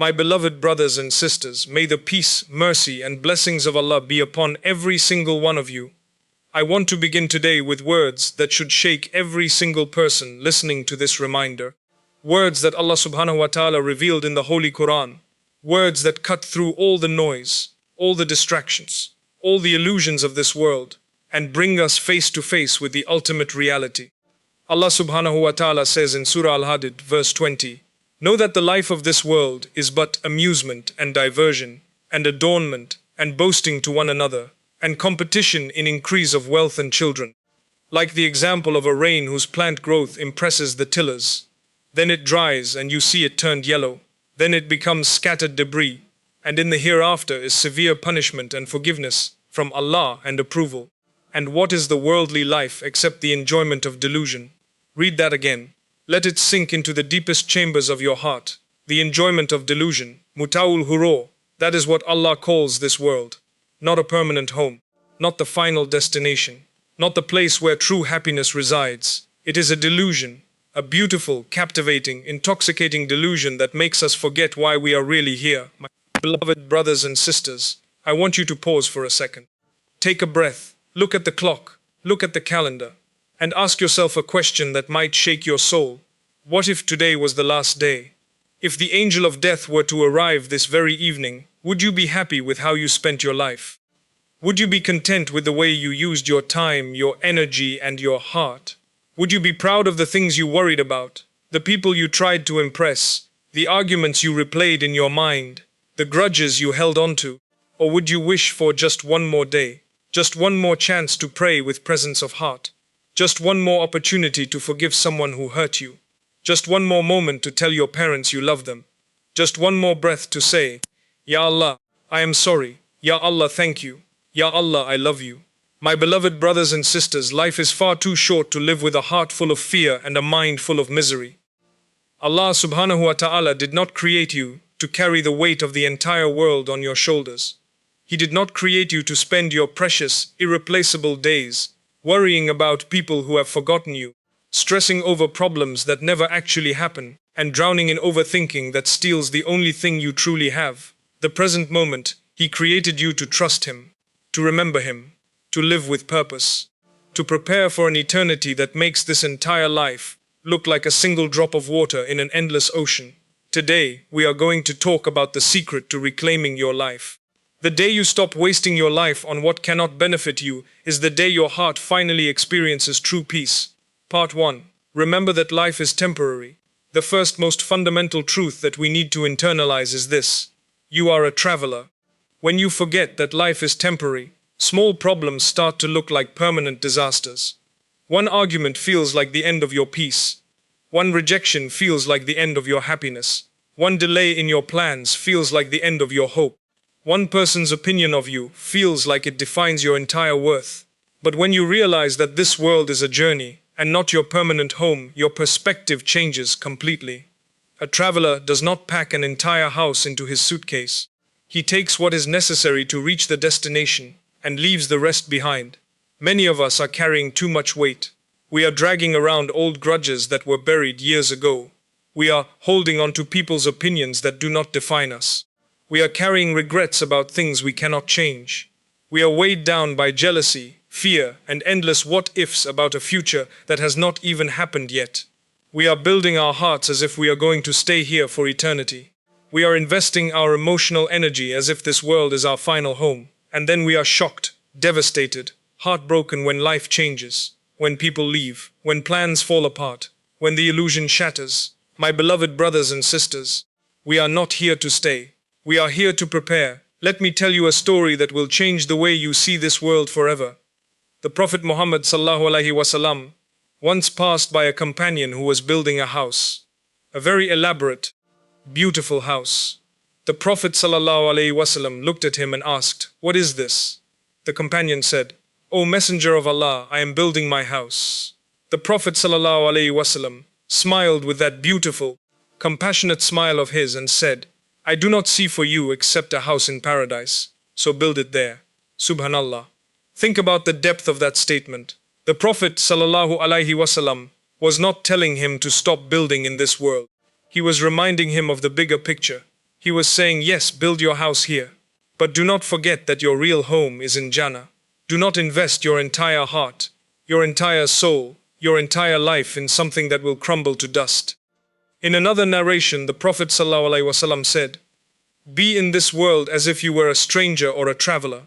My beloved brothers and sisters, may the peace, mercy, and blessings of Allah be upon every single one of you. I want to begin today with words that should shake every single person listening to this reminder. Words that Allah subhanahu wa ta'ala revealed in the Holy Quran. Words that cut through all the noise, all the distractions, all the illusions of this world, and bring us face to face with the ultimate reality. Allah subhanahu wa ta'ala says in Surah Al-Hadid, verse 20, "Know that the life of this world is but amusement and diversion, and adornment, and boasting to one another, and competition in increase of wealth and children. Like the example of a rain whose plant growth impresses the tillers. Then it dries and you see it turned yellow. Then it becomes scattered debris, and in the hereafter is severe punishment and forgiveness from Allah and approval. And what is the worldly life except the enjoyment of delusion?" Read that again. Let it sink into the deepest chambers of your heart. The enjoyment of delusion, muta'ul huro, that is what Allah calls this world. Not a permanent home, not the final destination, not the place where true happiness resides. It is a delusion, a beautiful, captivating, intoxicating delusion that makes us forget why we are really here. My beloved brothers and sisters, I want you to pause for a second. Take a breath, look at the clock, look at the calendar, and ask yourself a question that might shake your soul. What if today was the last day? If the angel of death were to arrive this very evening, would you be happy with how you spent your life? Would you be content with the way you used your time, your energy, and your heart? Would you be proud of the things you worried about, the people you tried to impress, the arguments you replayed in your mind, the grudges you held onto? Or would you wish for just one more day, just one more chance to pray with presence of heart, just one more opportunity to forgive someone who hurt you, just one more moment to tell your parents you love them, just one more breath to say, "Ya Allah, I am sorry. Ya Allah, thank you. Ya Allah, I love you." My beloved brothers and sisters, life is far too short to live with a heart full of fear and a mind full of misery. Allah subhanahu wa ta'ala did not create you to carry the weight of the entire world on your shoulders. He did not create you to spend your precious, irreplaceable days worrying about people who have forgotten you, stressing over problems that never actually happen, and drowning in overthinking that steals the only thing you truly have, the present moment. He created you to trust Him, to remember Him, to live with purpose, to prepare for an eternity that makes this entire life look like a single drop of water in an endless ocean. Today, we are going to talk about the secret to reclaiming your life. The day you stop wasting your life on what cannot benefit you is the day your heart finally experiences true peace. Part 1. Remember that life is temporary. The first most fundamental truth that we need to internalize is this: you are a traveler. When you forget that life is temporary, small problems start to look like permanent disasters. One argument feels like the end of your peace. One rejection feels like the end of your happiness. One delay in your plans feels like the end of your hope. One person's opinion of you feels like it defines your entire worth. But when you realize that this world is a journey and not your permanent home, your perspective changes completely. A traveler does not pack an entire house into his suitcase. He takes what is necessary to reach the destination and leaves the rest behind. Many of us are carrying too much weight. We are dragging around old grudges that were buried years ago. We are holding on to people's opinions that do not define us. We are carrying regrets about things we cannot change. We are weighed down by jealousy, fear, and endless what-ifs about a future that has not even happened yet. We are building our hearts as if we are going to stay here for eternity. We are investing our emotional energy as if this world is our final home. And then we are shocked, devastated, heartbroken when life changes, when people leave, when plans fall apart, when the illusion shatters. My beloved brothers and sisters, we are not here to stay. We are here to prepare. Let me tell you a story that will change the way you see this world forever. The Prophet Muhammad sallallahu alaihi wasallam once passed by a companion who was building a house, a very elaborate, beautiful house. The Prophet sallallahu alaihi wasallam looked at him and asked, "What is this?" The companion said, "O Messenger of Allah, I am building my house." The Prophet sallallahu alaihi wasallam smiled with that beautiful, compassionate smile of his and said, "I do not see for you except a house in paradise, so build it there." Subhanallah. Think about the depth of that statement. The Prophet sallallahu alaihi wasallam was not telling him to stop building in this world. He was reminding him of the bigger picture. He was saying, yes, build your house here. But do not forget that your real home is in Jannah. Do not invest your entire heart, your entire soul, your entire life in something that will crumble to dust. In another narration, the Prophet ﷺ said, be in this world as if you were a stranger or a traveler.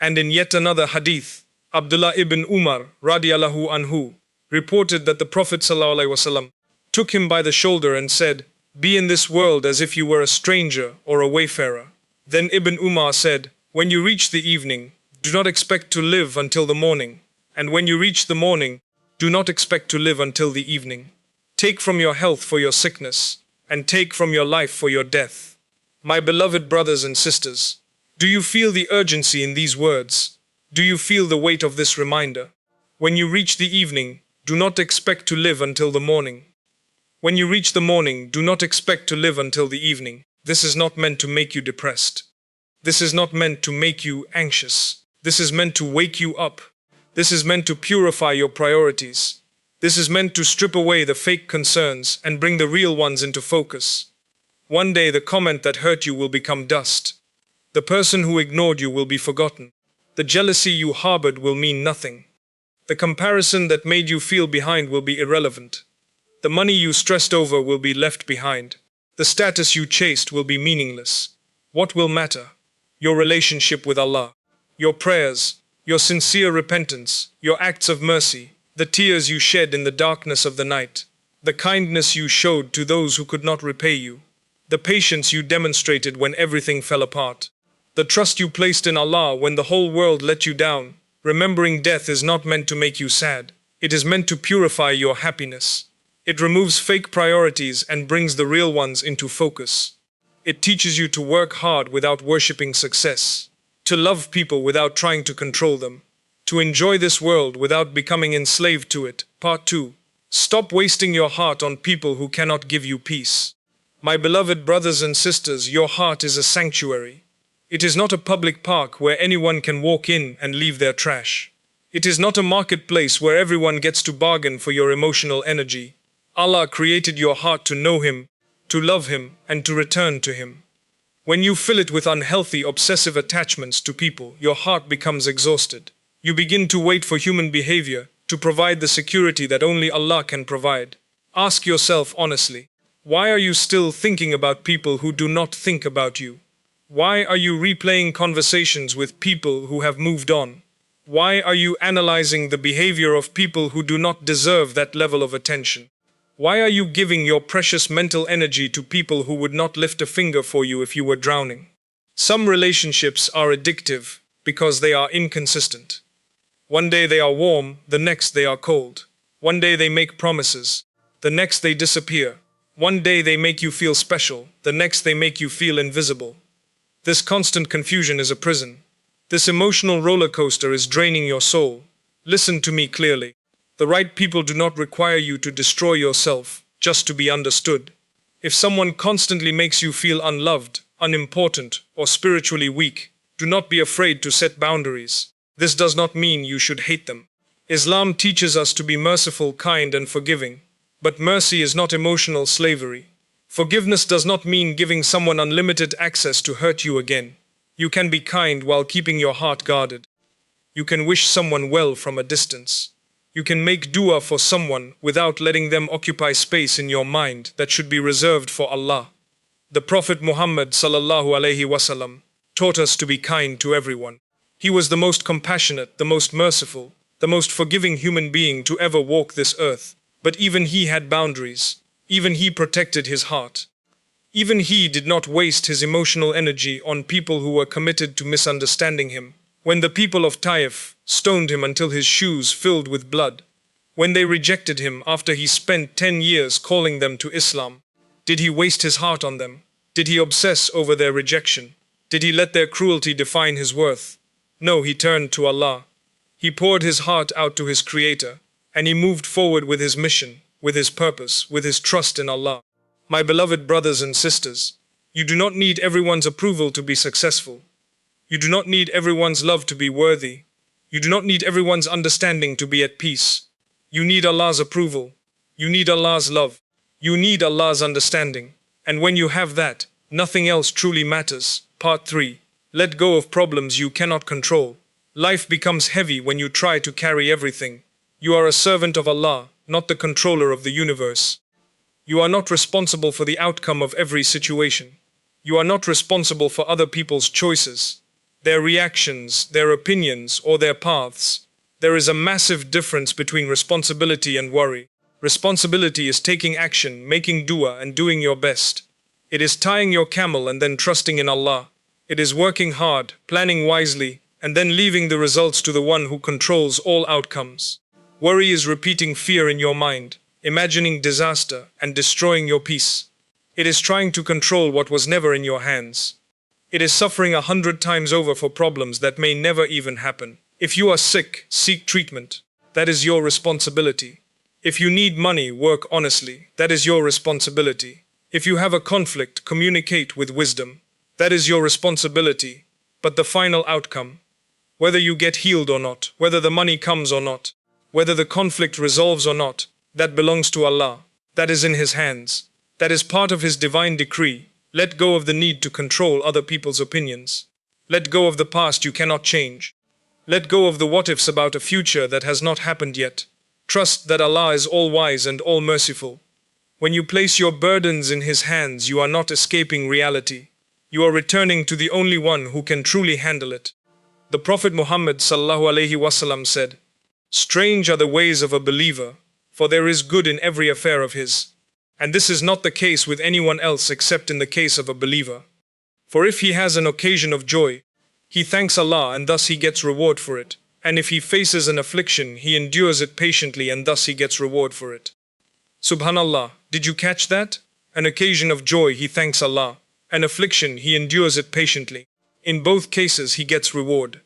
And in yet another hadith, Abdullah ibn Umar radiallahu anhu reported that the Prophet ﷺ took him by the shoulder and said, be in this world as if you were a stranger or a wayfarer. Then Ibn Umar said, when you reach the evening, do not expect to live until the morning. And when you reach the morning, do not expect to live until the evening. Take from your health for your sickness, and take from your life for your death. My beloved brothers and sisters, do you feel the urgency in these words? Do you feel the weight of this reminder? When you reach the evening, do not expect to live until the morning. When you reach the morning, do not expect to live until the evening. This is not meant to make you depressed. This is not meant to make you anxious. This is meant to wake you up. This is meant to purify your priorities. This is meant to strip away the fake concerns and bring the real ones into focus. One day the comment that hurt you will become dust. The person who ignored you will be forgotten. The jealousy you harbored will mean nothing. The comparison that made you feel behind will be irrelevant. The money you stressed over will be left behind. The status you chased will be meaningless. What will matter? Your relationship with Allah, your prayers, your sincere repentance, your acts of mercy, the tears you shed in the darkness of the night, the kindness you showed to those who could not repay you, the patience you demonstrated when everything fell apart, the trust you placed in Allah when the whole world let you down. Remembering death is not meant to make you sad. It is meant to purify your happiness. It removes fake priorities and brings the real ones into focus. It teaches you to work hard without worshipping success, to love people without trying to control them, to enjoy this world without becoming enslaved to it. Part 2. Stop wasting your heart on people who cannot give you peace. My beloved brothers and sisters, your heart is a sanctuary. It is not a public park where anyone can walk in and leave their trash. It is not a marketplace where everyone gets to bargain for your emotional energy. Allah created your heart to know Him, to love Him, and to return to Him. When you fill it with unhealthy, obsessive attachments to people, your heart becomes exhausted. You begin to wait for human behavior to provide the security that only Allah can provide. Ask yourself honestly, why are you still thinking about people who do not think about you? Why are you replaying conversations with people who have moved on? Why are you analyzing the behavior of people who do not deserve that level of attention? Why are you giving your precious mental energy to people who would not lift a finger for you if you were drowning? Some relationships are addictive because they are inconsistent. One day they are warm, the next they are cold. One day they make promises, the next they disappear. One day they make you feel special, the next they make you feel invisible. This constant confusion is a prison. This emotional roller coaster is draining your soul. Listen to me clearly. The right people do not require you to destroy yourself just to be understood. If someone constantly makes you feel unloved, unimportant, or spiritually weak, do not be afraid to set boundaries. This does not mean you should hate them. Islam teaches us to be merciful, kind, and forgiving. But mercy is not emotional slavery. Forgiveness does not mean giving someone unlimited access to hurt you again. You can be kind while keeping your heart guarded. You can wish someone well from a distance. You can make dua for someone without letting them occupy space in your mind that should be reserved for Allah. The Prophet Muhammad ﷺ taught us to be kind to everyone. He was the most compassionate, the most merciful, the most forgiving human being to ever walk this earth. But even he had boundaries. Even he protected his heart. Even he did not waste his emotional energy on people who were committed to misunderstanding him. When the people of Taif stoned him until his shoes filled with blood, when they rejected him after he spent 10 years calling them to Islam, did he waste his heart on them? Did he obsess over their rejection? Did he let their cruelty define his worth? No, he turned to Allah. He poured his heart out to his Creator, and he moved forward with his mission, with his purpose, with his trust in Allah. My beloved brothers and sisters, you do not need everyone's approval to be successful. You do not need everyone's love to be worthy. You do not need everyone's understanding to be at peace. You need Allah's approval. You need Allah's love. You need Allah's understanding. And when you have that, Nothing else truly matters. Part 3. Let go of problems you cannot control. Life becomes heavy when you try to carry everything. You are a servant of Allah, not the controller of the universe. You are not responsible for the outcome of every situation. You are not responsible for other people's choices, their reactions, their opinions, or their paths. There is a massive difference between responsibility and worry. Responsibility is taking action, making dua, and doing your best. It is tying your camel and then trusting in Allah. It is working hard, planning wisely, and then leaving the results to the one who controls all outcomes. Worry is repeating fear in your mind, imagining disaster, and destroying your peace. It is trying to control what was never in your hands. It is suffering 100 times over for problems that may never even happen. If you are sick, seek treatment. That is your responsibility. If you need money, work honestly. That is your responsibility. If you have a conflict, communicate with wisdom. That is your responsibility. But the final outcome, whether you get healed or not, whether the money comes or not, whether the conflict resolves or not, that belongs to Allah. That is in His hands. That is part of His divine decree. Let go of the need to control other people's opinions. Let go of the past you cannot change. Let go of the what-ifs about a future that has not happened yet. Trust that Allah is all-wise and all-merciful. When you place your burdens in His hands, you are not escaping reality. You are returning to the only one who can truly handle it. The Prophet Muhammad ﷺ said, "Strange are the ways of a believer, for there is good in every affair of his." And this is not the case with anyone else except in the case of a believer. For if he has an occasion of joy, he thanks Allah and thus he gets reward for it. And if he faces an affliction, he endures it patiently and thus he gets reward for it. Subhanallah, did you catch that? An occasion of joy, he thanks Allah. An affliction, he endures it patiently. In both cases, he gets reward.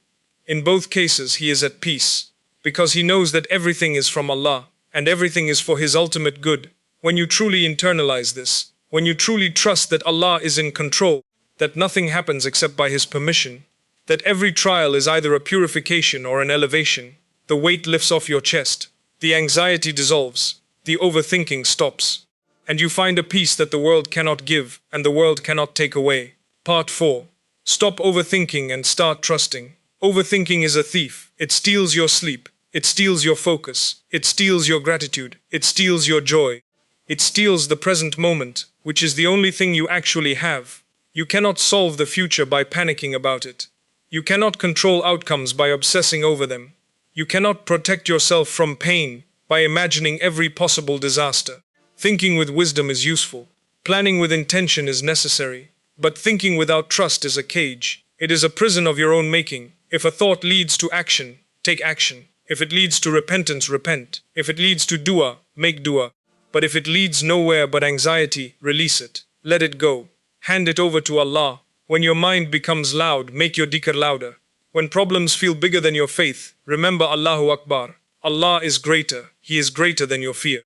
In both cases, he is at peace, because he knows that everything is from Allah, and everything is for His ultimate good. When you truly internalize this, when you truly trust that Allah is in control, that nothing happens except by His permission, that every trial is either a purification or an elevation, the weight lifts off your chest, the anxiety dissolves, the overthinking stops, and you find a peace that the world cannot give and the world cannot take away. Part 4. Stop overthinking and start trusting. Overthinking is a thief. It steals your sleep. It steals your focus. It steals your gratitude. It steals your joy. It steals the present moment, which is the only thing you actually have. You cannot solve the future by panicking about it. You cannot control outcomes by obsessing over them. You cannot protect yourself from pain by imagining every possible disaster. Thinking with wisdom is useful. Planning with intention is necessary. But thinking without trust is a cage. It is a prison of your own making. If a thought leads to action, take action. If it leads to repentance, repent. If it leads to dua, make dua. But if it leads nowhere but anxiety, release it. Let it go. Hand it over to Allah. When your mind becomes loud, make your dhikr louder. When problems feel bigger than your faith, remember Allahu Akbar. Allah is greater. He is greater than your fear.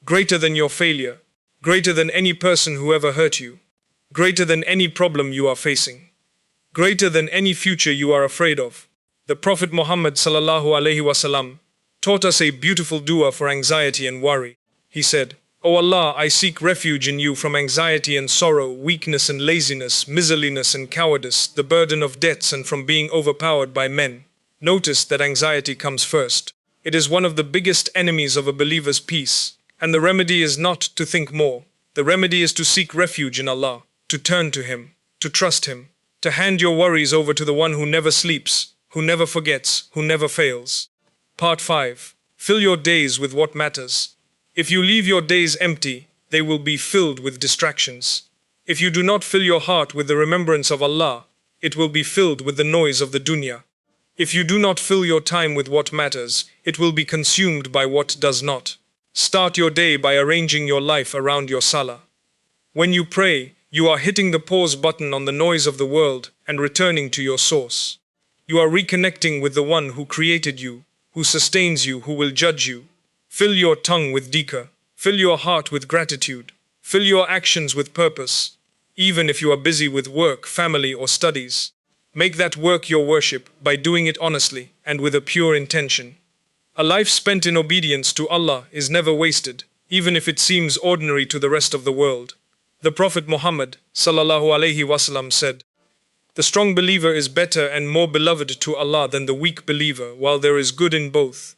Greater than your failure. Greater than any person who ever hurt you. Greater than any problem you are facing. Greater than any future you are afraid of. The Prophet Muhammad ﷺ taught us a beautiful dua for anxiety and worry. He said, "O Allah, I seek refuge in you from anxiety and sorrow, weakness and laziness, miserliness and cowardice, the burden of debts and from being overpowered by men." Notice that anxiety comes first. It is one of the biggest enemies of a believer's peace. And the remedy is not to think more. The remedy is to seek refuge in Allah, to turn to Him, to trust Him, to hand your worries over to the one who never sleeps, who never forgets, who never fails. Part 5. Fill your days with what matters. If you leave your days empty, they will be filled with distractions. If you do not fill your heart with the remembrance of Allah, it will be filled with the noise of the dunya. If you do not fill your time with what matters, it will be consumed by what does not. Start your day by arranging your life around your salah. When you pray, you are hitting the pause button on the noise of the world and returning to your source. You are reconnecting with the one who created you, who sustains you, who will judge you. Fill your tongue with dhikr. Fill your heart with gratitude. Fill your actions with purpose. Even if you are busy with work, family, or studies, make that work your worship by doing it honestly and with a pure intention. A life spent in obedience to Allah is never wasted, even if it seems ordinary to the rest of the world. The Prophet Muhammad ﷺ said, "The strong believer is better and more beloved to Allah than the weak believer, while there is good in both."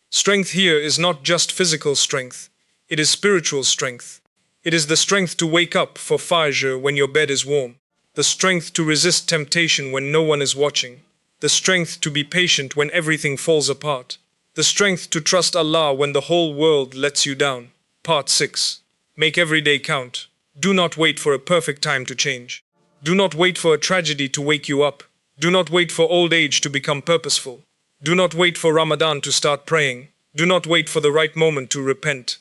Strength here is not just physical strength, it is spiritual strength. It is the strength to wake up for Fajr when your bed is warm, the strength to resist temptation when no one is watching, the strength to be patient when everything falls apart, the strength to trust Allah when the whole world lets you down. Part 6. Make every day count. Do not wait for a perfect time to change. Do not wait for a tragedy to wake you up. Do not wait for old age to become purposeful. Do not wait for Ramadan to start praying. Do not wait for the right moment to repent.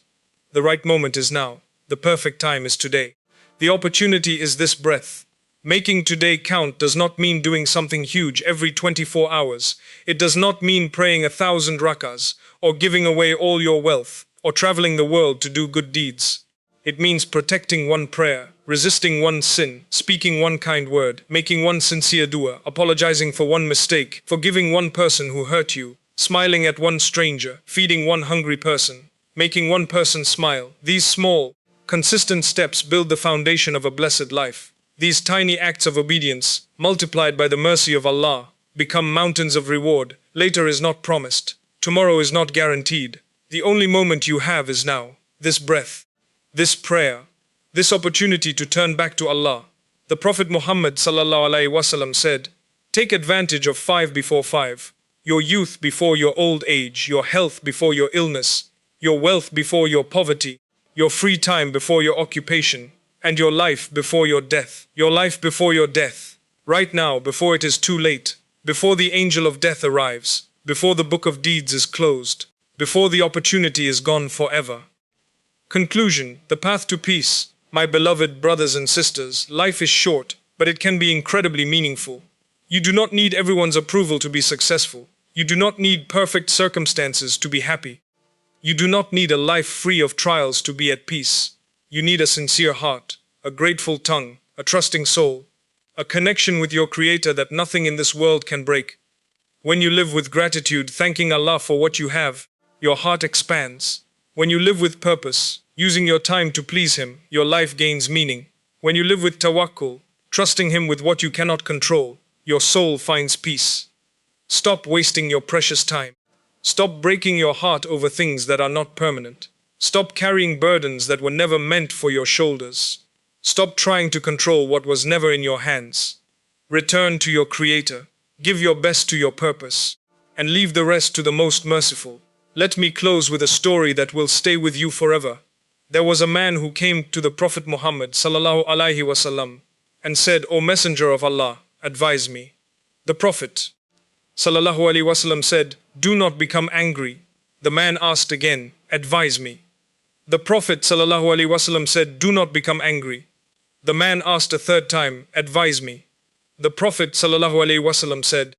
The right moment is now. The perfect time is today. The opportunity is this breath. Making today count does not mean doing something huge every 24 hours. It does not mean praying 1,000 rakas, or giving away all your wealth, or traveling the world to do good deeds. It means protecting one prayer, resisting one sin, speaking one kind word, making one sincere dua, apologizing for one mistake, forgiving one person who hurt you, smiling at one stranger, feeding one hungry person, making one person smile. These small, consistent steps build the foundation of a blessed life. These tiny acts of obedience, multiplied by the mercy of Allah, become mountains of reward. Later is not promised. Tomorrow is not guaranteed. The only moment you have is now. This breath, this prayer, this opportunity to turn back to Allah. The Prophet Muhammad ﷺ said, "Take advantage of 5 before 5. Your youth before your old age, your health before your illness, your wealth before your poverty, your free time before your occupation, and your life before your death. Your life before your death. Right now, before it is too late, before the angel of death arrives, before the book of deeds is closed, before the opportunity is gone forever." Conclusion: the path to peace. My beloved brothers and sisters, life is short, but it can be incredibly meaningful. You do not need everyone's approval to be successful. You do not need perfect circumstances to be happy. You do not need a life free of trials to be at peace. You need a sincere heart, a grateful tongue, a trusting soul, a connection with your Creator that nothing in this world can break. When you live with gratitude, thanking Allah for what you have, your heart expands. When you live with purpose, using your time to please Him, your life gains meaning. When you live with tawakkul, trusting Him with what you cannot control, your soul finds peace. Stop wasting your precious time. Stop breaking your heart over things that are not permanent. Stop carrying burdens that were never meant for your shoulders. Stop trying to control what was never in your hands. Return to your Creator, give your best to your purpose, and leave the rest to the most merciful. Let me close with a story that will stay with you forever. There was a man who came to the Prophet Muhammad ﷺ and said, "O Messenger of Allah, advise me." The Prophet ﷺ said, "Do not become angry." The man asked again, "Advise me." The Prophet ﷺ said, "Do not become angry." The man asked a third time, "Advise me." The Prophet ﷺ said,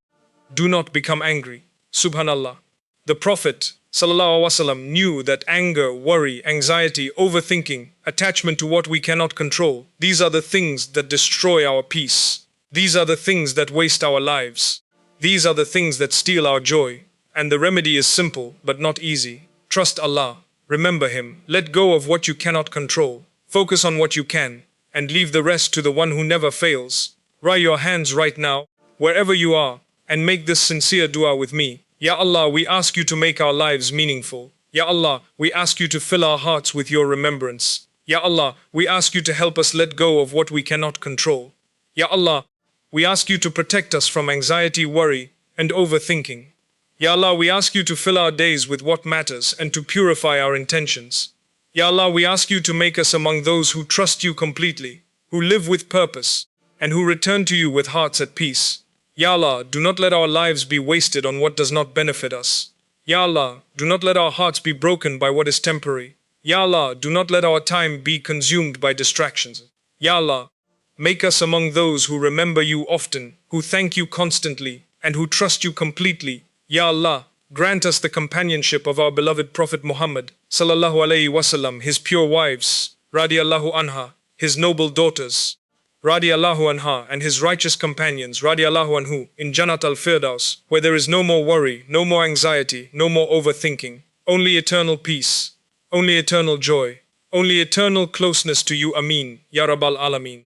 "Do not become angry." Subhanallah. The Prophet ﷺ knew that anger, worry, anxiety, overthinking, attachment to what we cannot control, these are the things that destroy our peace. These are the things that waste our lives. These are the things that steal our joy. And the remedy is simple, but not easy. Trust Allah. Remember Him. Let go of what you cannot control. Focus on what you can, and leave the rest to the one who never fails. Raise your hands right now, wherever you are, and make this sincere dua with me. Ya Allah, we ask you to make our lives meaningful. Ya Allah, we ask you to fill our hearts with your remembrance. Ya Allah, we ask you to help us let go of what we cannot control. Ya Allah, we ask you to protect us from anxiety, worry, and overthinking. Ya Allah, we ask you to fill our days with what matters and to purify our intentions. Ya Allah, we ask you to make us among those who trust you completely, who live with purpose, and who return to you with hearts at peace. Ya Allah, do not let our lives be wasted on what does not benefit us. Ya Allah, do not let our hearts be broken by what is temporary. Ya Allah, do not let our time be consumed by distractions. Ya Allah, make us among those who remember you often, who thank you constantly, and who trust you completely. Ya Allah, grant us the companionship of our beloved Prophet Muhammad ﷺ, his pure wives, radiallahu anha, his noble daughters, radiallahu anha, and his righteous companions, radiallahu anhu, in Jannat al-Firdaus, where there is no more worry, no more anxiety, no more overthinking, only eternal peace, only eternal joy, Only eternal closeness to you, Ameen, Ya Rabbal Alameen.